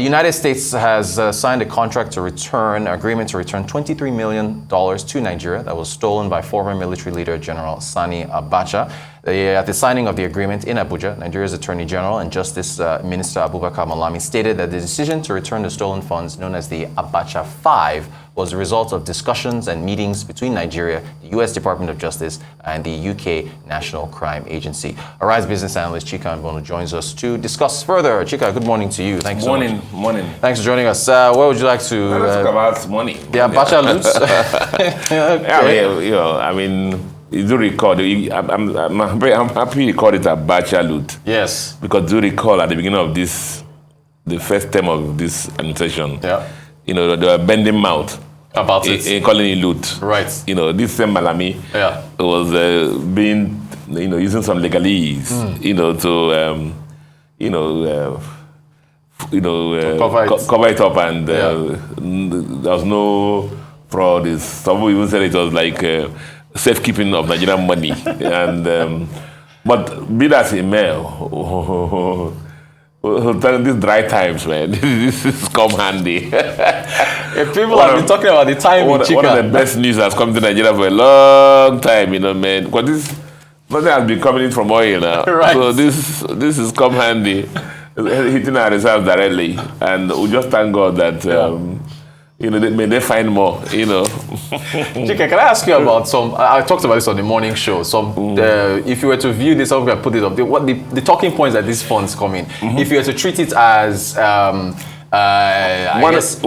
United States has signed a contract to agreement to return $23 million to Nigeria that was stolen by former military leader General Sani Abacha. At the signing of the agreement in Abuja, Nigeria's Attorney General and Justice Minister Abubakar Malami stated that the decision to return the stolen funds, known as the Abacha 5, was a result of discussions and meetings between Nigeria, the U.S. Department of Justice, and the U.K. National Crime Agency. Arise Business Analyst Chika Mbonu joins us to discuss further. Chika, good morning to you. Thanks so much. Morning. Thanks for joining us. What would you like to... Let's talk about money. The Abacha Loot? Okay. Yeah, you do recall, I'm happy you called it Abacha Loot. Yes. Because do recall at the beginning of the first term of this administration, they were bending mouth about it, in calling it loot. Right. This same Malami was using some legalese, cover it up, and there was no fraud. Some people even said it was like safekeeping of Nigerian money, and but be that in mail. These dry times, man, this has come handy. If people have been talking about the time in Chika. One of the best news has come to Nigeria for a long time, man. Because nothing has been coming in from oil now. Right. So this has come handy, hitting our reserves directly, and we just thank God that. May they find more, Chika, can I ask you about some, I talked about this on the morning show, if you were to view this, how we can put it up, what the talking points that these funds come in, if you were to treat it as, one is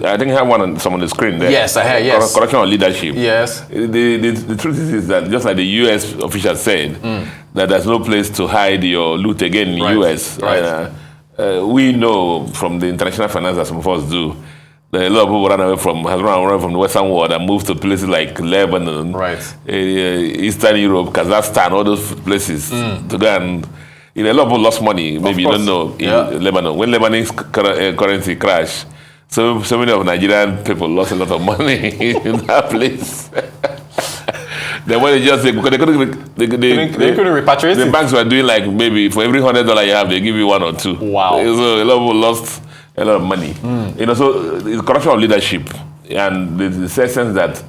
I think I have one on the screen there. Yes, I have, yes. Correction on leadership. Yes. The truth is that, just like the U.S. officials said, that there's no place to hide your loot again in the U.S. Right. We know from the international finance that some of us do, a lot of people run away from the Western world and moved to places like Lebanon, Eastern Europe, Kazakhstan, all those places to go and. A lot of people lost money. Maybe you don't know in Lebanon. When Lebanese currency crashed, so many of Nigerian people lost a lot of money in that place. Then when they just say, because they couldn't repatriate the banks were doing like maybe for every $100 you have, they give you one or two. Wow. So a lot of people lost a lot of money. So it's corruption of leadership, and the sense that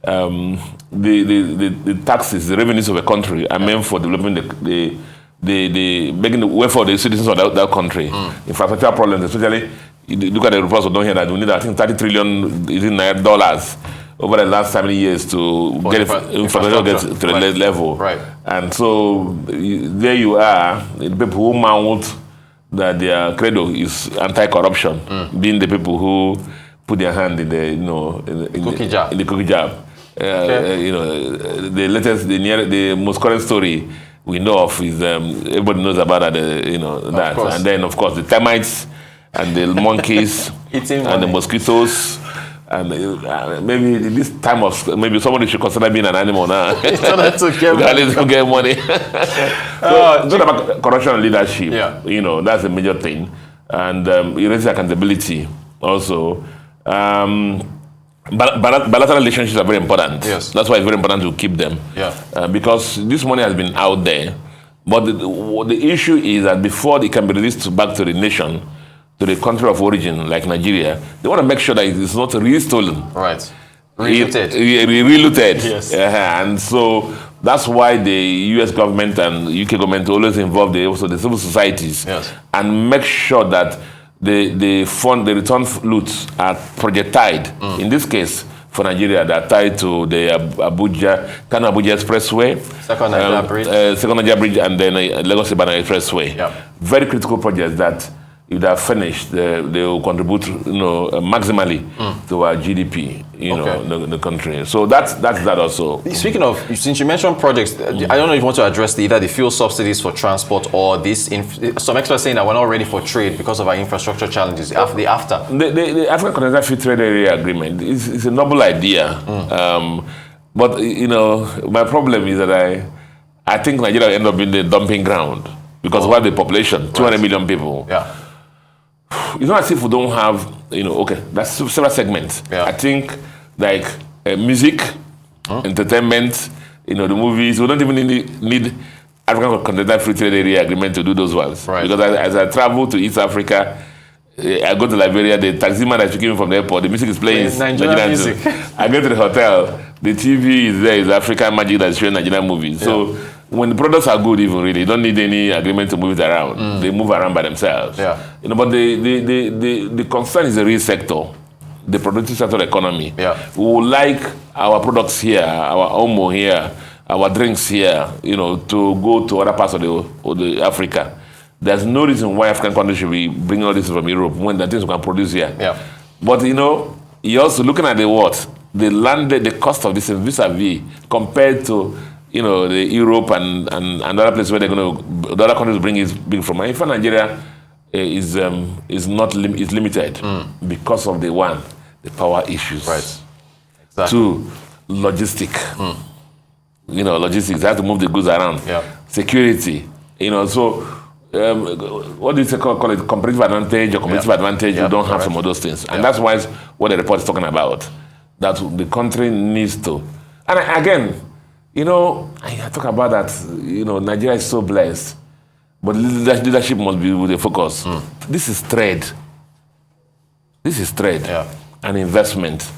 the taxes, the revenues of a country are meant for developing making the way for the citizens of that country. Infrastructure problems, especially, you look at the reports of down here that we need, I think, $30 trillion over the last 70 years to get infrastructure to the level. Right. And so there you are, the people who mount that their credo is anti-corruption, being the people who put their hand in the cookie jar. The latest, the most current story we know of is everybody knows about that, that, and then of course the termites and the monkeys and the mosquitoes. And maybe this time of maybe somebody should consider being an animal now. to get money. So, talk about corruption and leadership. That's a major thing, and accountability also. Bilateral relationships are very important. Yes. That's why it's very important to keep them. Because this money has been out there, but the issue is that before it can be released back to the nation, to the country of origin, like Nigeria, they want to make sure that it's not re-stolen. Right. Relooted. Relooted. Yes. And so that's why the U.S. government and UK government always involve also the civil societies and make sure that the return loots are projectile. In this case, for Nigeria, they are tied to the Kano Abuja Expressway, Second Nigeria Bridge, and then Lagos Ibadan Expressway. Very critical projects that, if they are finished, they will contribute, maximally to our GDP, the country. So that's that also. Speaking of, since you mentioned projects, I don't know if you want to address either the fuel subsidies for transport or this. Some experts saying that we're not ready for trade because of our infrastructure challenges. The African Continental Free Trade Area Agreement is a noble idea, but my problem is that I think Nigeria will end up being the dumping ground because we have the population, 200 million people. It's not as if we don't have, that's several segments. I think like music, entertainment, the movies, we don't even need African Continental Free Trade Area Agreement to do those ones. Because as I travel to East Africa, I go to Liberia, the taxi man that's picking me from the airport, the music is playing Nigerian music. I go to the hotel, the TV is there, it's African Magic that's showing Nigerian movies. So when the products are good, even really, you don't need any agreement to move it around. They move around by themselves. Yeah. You know, but the concern is the real sector, the productive sector economy. Yeah. We would like our products here, our Omo here, our drinks here, you know, to go to other parts of the Africa. There's no reason why African countries should be bringing all this from Europe when the things we can produce here. Yeah. But you know, you're also looking at the cost of this vis-a-vis compared to, you know, the Europe and other places where they're going to, the other countries bring from. And in fact, Nigeria is limited because of the power issues. Right. Exactly. Two, logistic. You know, logistics. They have to move the goods around. Yeah. Security. You know, so what do you call it? Competitive advantage or competitive advantage? You don't have some of those things, and that's why what the report is talking about. That the country needs to. And again, you know, I talk about that. You know, Nigeria is so blessed, but leadership must be with the focus. This is trade. This is trade and investment.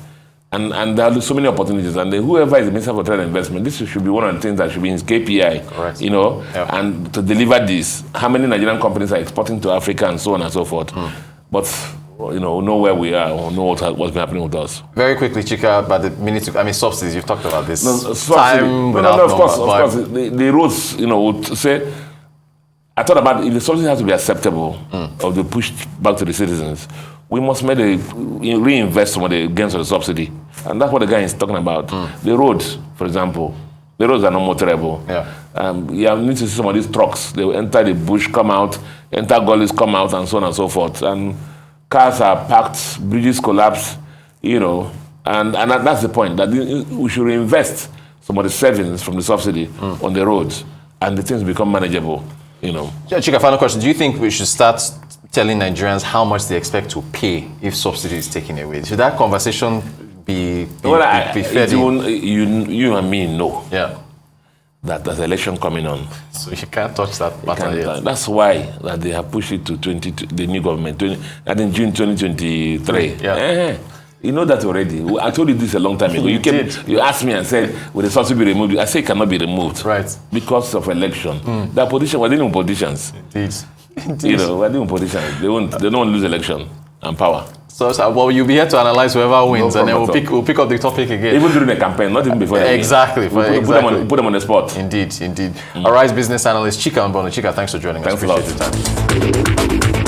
And there are so many opportunities. And whoever is the Minister for Trade and Investment, this should be one of the things that should be in his KPI. Correct. You know, and to deliver this, how many Nigerian companies are exporting to Africa and so on and so forth. But, you know where we are, or know what's been happening with us. Very quickly, Chika, but subsidies, you've talked about this. Of course. The rules, you know, would say, I thought about if the subsidy has to be acceptable or be pushed back to the citizens, we must reinvest some of the gains of the subsidy. And that's what the guy is talking about. The roads, for example, the roads are not motorable. You need to see some of these trucks. They will enter the bush, come out, enter gullies, come out, and so on and so forth. And cars are packed, bridges collapse, you know. And that's the point, that we should reinvest some of the savings from the subsidy on the roads, and the things become manageable, you know. Chika, final question. Do you think we should start telling Nigerians how much they expect to pay if subsidy is taken away? Should that conversation be fair? You and me know that there's an election coming on. So you can't touch that matter yet. That's why that they have pushed it to the new government, I think June 2023. You know that already. I told you this a long time ago. You asked me and said, will the subsidy be removed? I say it cannot be removed. Right. Because of election. The opposition, we're dealing with politicians. Indeed. You know, we're dealing with politicians. They don't want to lose election and power. So well, you'll be here to analyze whoever wins, and then we'll pick up the topic again. Even during the campaign, not even before. Exactly. Put them on the spot. Indeed. All right, business analyst Chika Mbonu. Chika, thanks for joining us. Appreciate the time.